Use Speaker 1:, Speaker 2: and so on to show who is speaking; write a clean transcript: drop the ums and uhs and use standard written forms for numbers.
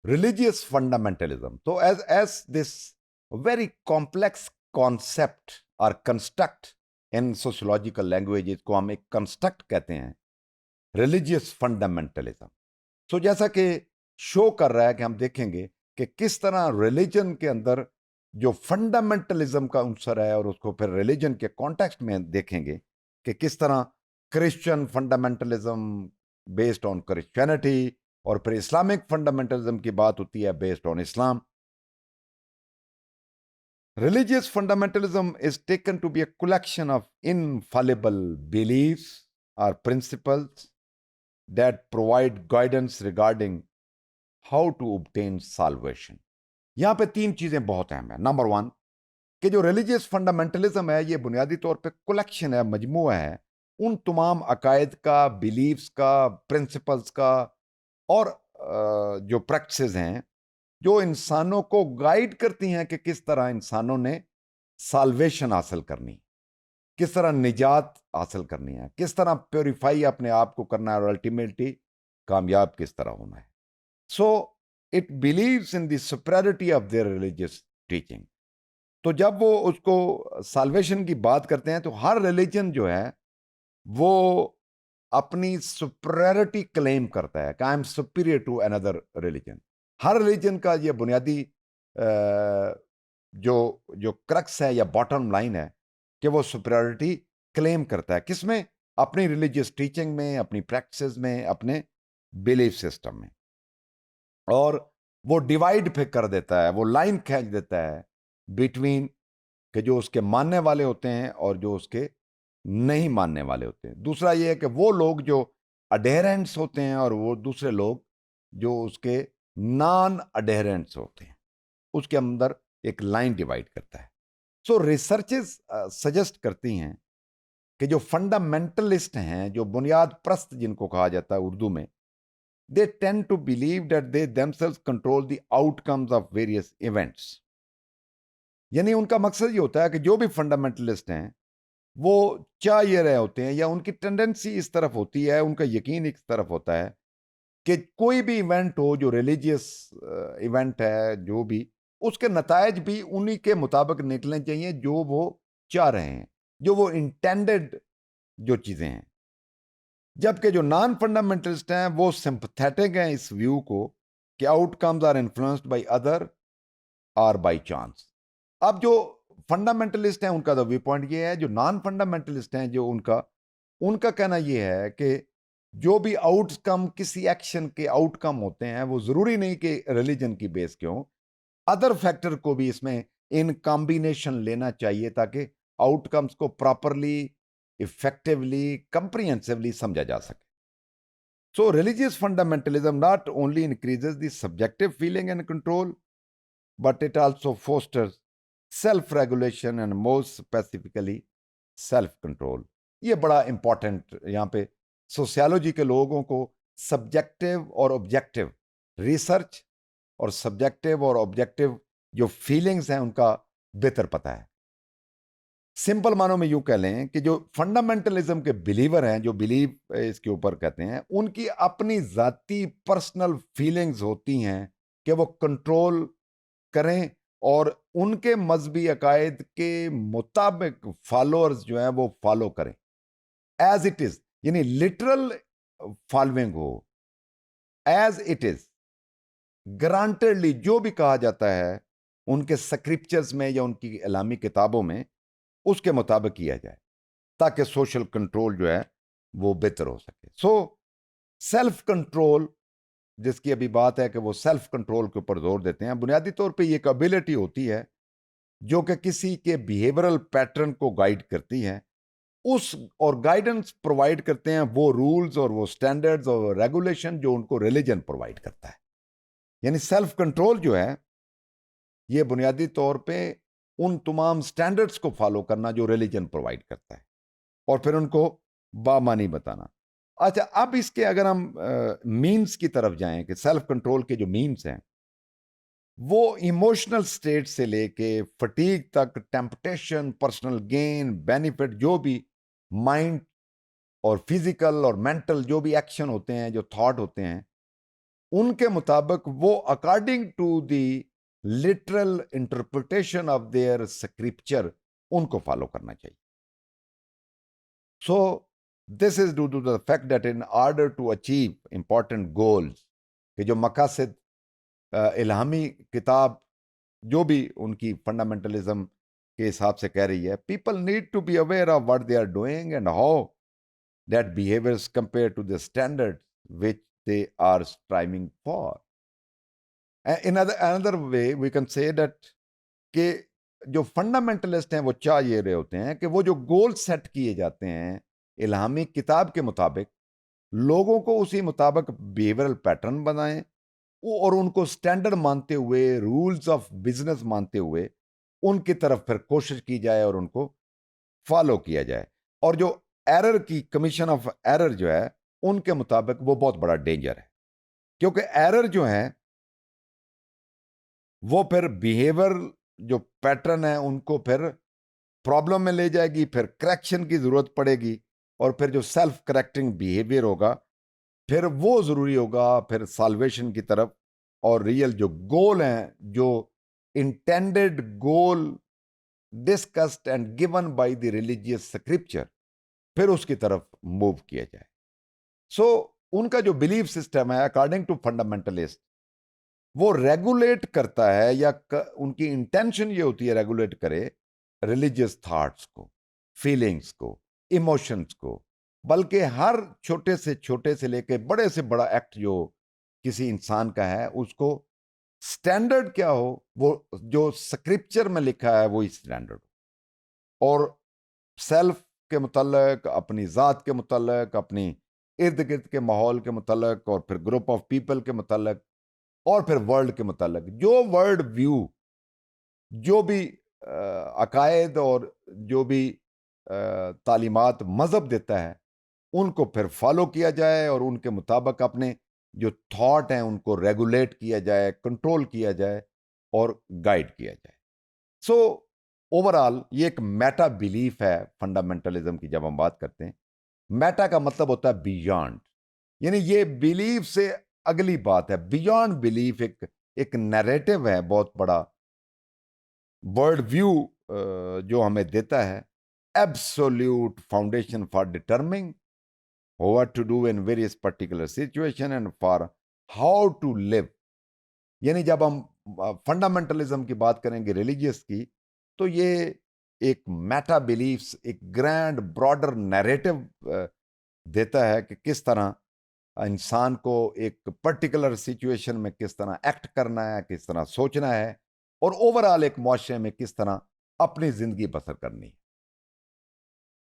Speaker 1: religious fundamentalism. So as this very complex concept or construct in sociological language, इसको हम एक construct कहते हैं, religious fundamentalism. So जैसा कि शो कर रहा है कि हम देखेंगे कि किस तरह रिलीजन के अंदर जो फंडामेंटलिज्म का अंसर है, और उसको फिर रिलीजन के कॉन्टेक्स्ट में देखेंगे कि किस तरह Christian fundamentalism based on Christianity, और फिर इस्लामिक फंडामेंटलिज्म की बात होती है based on Islam. Religious fundamentalism is taken to be a collection of infallible beliefs or principles that provide guidance regarding how to obtain salvation. यहां पे तीन चीजें बहुत अहम है. नंबर वन, कि जो रिलीजियस फंडामेंटलिज्म है ये बुनियादी तौर पे कलेक्शन है, मजमुआ है उन तमाम अकायद का, बिलीफ्स का, प्रिंसिपल्स का, और जो प्रैक्टिसेस हैं जो इंसानों को गाइड करती हैं कि किस तरह इंसानों ने साल्वेशन हासिल करनी, किस तरह निजात हासिल करनी है, किस तरह प्योरीफाई अपने आप को करना है, और अल्टीमेटली कामयाब किस तरह होना है. So it believes in the superiority of their religious teaching. तो जब वो उसको साल्वेशन की बात करते हैं तो हर रिलीजन जो है वो अपनी सुपीरियरिटी क्लेम करता है कि I am superior to another religion. हर रिलीजन का ये बुनियादी जो जो क्रक्स है या बॉटम लाइन है कि वो सुपीरियरिटी क्लेम करता है. किसमें? अपनी रिलीजियस टीचिंग में, अपनी प्रैक्टिसेस में, अपने बिलीफ सिस्टम में. और वो डिवाइड फिर कर देता है, वो लाइन खींच देता है बिटवीन कि जो उसके मानने वाले होते हैं और जो उसके नहीं मानने वाले होते हैं. दूसरा ये है कि वो लोग जो अडेरेंट्स होते हैं और वो दूसरे लोग जो उसके नॉन अडेरेंट्स होते हैं, उसके अंदर एक लाइन डिवाइड करता है. सो रिसर्चेस सजेस्ट करती हैं कि जो फंडामेंटलिस्ट हैं, जो बुनियाद प्रस्त जिनको कहा जाता है उर्दू में, they tend to believe that they themselves control the outcomes of various events. यानी उनका मकसद ये होता है कि जो भी फंडामेंटलिस्ट हैं वो चाह ये रहे होते हैं, या उनकी टेंडेंसी इस तरफ होती है, उनका यकीन इस तरफ होता है कि कोई भी इवेंट हो जो रिलीजियस इवेंट है, जो भी उसके नतायज भी उन्हीं के मुताबिक निकलने चाहिए जो वो चाह रहे हैं, जो वो इंटेंडेड जो चीजें हैं. जबकि जो नॉन फंडामेंटलिस्ट हैं वो सिंपथेटिक हैं इस व्यू को कि outcomes are influenced by other और बाय चांस. अब जो फंडामेंटलिस्ट हैं उनका तो व्यू पॉइंट ये है, जो नॉन फंडामेंटलिस्ट हैं जो उनका उनका कहना ये है कि जो भी आउटकम किसी एक्शन के आउटकम होते हैं वो जरूरी नहीं कि रिलीजन की बेस के हों, अदर फैक्टर को भी इसमें इन कॉम्बिनेशन लेना चाहिए ताकि आउटकम्स को प्रॉपरली, इफेक्टिवली, कंप्रिहेंसिवली समझा जा सके. So, religious fundamentalism not only increases the subjective feeling and control, but it also fosters self regulation and most specifically self control. ये बड़ा इंपॉर्टेंट यहाँ पे सोशियोलॉजी के लोगों को सब्जेक्टिव और ऑब्जेक्टिव रिसर्च और सब्जेक्टिव और ऑब्जेक्टिव जो फीलिंग्स हैं उनका बेहतर पता है. सिंपल मानो में यूं कह लें कि जो फंडामेंटलिज्म के बिलीवर हैं, जो बिलीव इसके ऊपर कहते हैं, उनकी अपनी जाती पर्सनल फीलिंग्स होती हैं कि वो कंट्रोल करें और उनके मजहबी अकायद के मुताबिक फॉलोअर्स जो हैं वो फॉलो करें एज इट इज, यानी लिटरल फॉलोइंग हो एज इट इज, ग्रांटेडली जो भी कहा जाता है उनके स्क्रिप्चर्स में या उनकी इलामी किताबों में उसके मुताबिक किया जाए ताकि सोशल कंट्रोल जो है वो बेहतर हो सके. सो सेल्फ कंट्रोल जिसकी अभी बात है कि वो सेल्फ कंट्रोल के ऊपर जोर देते हैं, बुनियादी तौर पे ये एक एबिलिटी होती है जो कि किसी के बिहेवियरल पैटर्न को गाइड करती है, उस और गाइडेंस प्रोवाइड करते हैं वो रूल्स और वो स्टैंडर्ड्स और रेगुलेशन जो उनको रिलीजन प्रोवाइड करता है. यानी सेल्फ कंट्रोल जो है ये बुनियादी तौर पे उन तमाम स्टैंडर्ड्स को फॉलो करना जो रिलीजन प्रोवाइड करता है और फिर उनको बामानी बताना. अच्छा, अब इसके अगर हम मीन्स की तरफ जाएं कि सेल्फ कंट्रोल के जो मीन्स हैं वो इमोशनल स्टेट से लेके फटीग तक, टेम्पटेशन, पर्सनल गेन, बेनिफिट, जो भी माइंड और फिजिकल और मेंटल जो भी एक्शन होते हैं, जो थॉट होते हैं, उनके मुताबिक वो according to the literal interpretation of their scripture उनको फॉलो करना चाहिए. So this is due to the fact that in order to achieve important goals, कि जो मकासद इल्हामी किताब जो भी उनकी फंडामेंटलिज्म के हिसाब से कह रही है, people need to be aware of what they are doing and how that behaviours compare to the standard which they are striving for. In another way we can say that कि जो fundamentalist हैं वो चाह ये रहे होते हैं कि वो जो गोल सेट किए जाते हैं इल्हामी किताब के मुताबिक, लोगों को उसी मुताबिक बिहेवियरल पैटर्न बनाएं और उनको स्टैंडर्ड मानते हुए, रूल्स ऑफ बिजनेस मानते हुए उनकी तरफ फिर कोशिश की जाए और उनको फॉलो किया जाए. और जो एरर की कमीशन ऑफ एरर जो है उनके मुताबिक वो बहुत बड़ा डेंजर है, क्योंकि एरर जो है वो फिर बिहेवियर जो पैटर्न है उनको फिर प्रॉब्लम में ले जाएगी, फिर करेक्शन की जरूरत पड़ेगी और फिर जो सेल्फ करेक्टिंग बिहेवियर होगा फिर वो जरूरी होगा फिर साल्वेशन की तरफ. और रियल जो गोल हैं, जो intended goal discussed and given by the religious scripture, फिर उसकी तरफ मूव किया जाए. सो उनका जो बिलीफ सिस्टम है अकॉर्डिंग टू फंडामेंटलिस्ट, वो रेगुलेट करता है या उनकी इंटेंशन ये होती है रेगुलेट करे रिलीजियस थॉट्स को, फीलिंग्स को, इमोशंस को, बल्कि हर छोटे से लेके बड़े से बड़ा एक्ट जो किसी इंसान का है उसको स्टैंडर्ड क्या हो, वो जो स्क्रिप्चर में लिखा है वो स्टैंडर्ड हो. और सेल्फ के मुतल्लक, अपनी ज़ात के मुतल्लक, अपनी इर्द गिर्द के माहौल के मुतल्लक और फिर ग्रुप ऑफ पीपल के मुतल्लक और फिर वर्ल्ड के मुतल्लक जो वर्ल्ड व्यू, जो भी अकायद और जो भी तालीमात मज़हब देता है उनको फिर फॉलो किया जाए और उनके मुताबिक अपने जो थॉट हैं उनको रेगुलेट किया जाए, कंट्रोल किया जाए और गाइड किया जाए. सो ओवरऑल ये एक मेटा बिलीफ है फंडामेंटलिज्म की. जब हम बात करते हैं मेटा का मतलब होता है बियॉन्ड, यानी ये बिलीफ से अगली बात है. बियॉन्ड बिलीफ एक नैरेटिव है, बहुत बड़ा वर्ल्ड व्यू जो हमें देता है absolute foundation for determining what to do in various particular situation and for how to live. यानी जब हम फंडामेंटलिज्म की बात करेंगे रिलीजियस की, तो ये एक मेटा बिलीफ्स, एक ग्रैंड ब्रॉडर नैरेटिव देता है कि किस तरह इंसान को एक पर्टिकुलर सिचुएशन में किस तरह एक्ट करना है, किस तरह सोचना है और ओवरऑल एक मुआशरे में किस तरह अपनी जिंदगी बसर करनी है.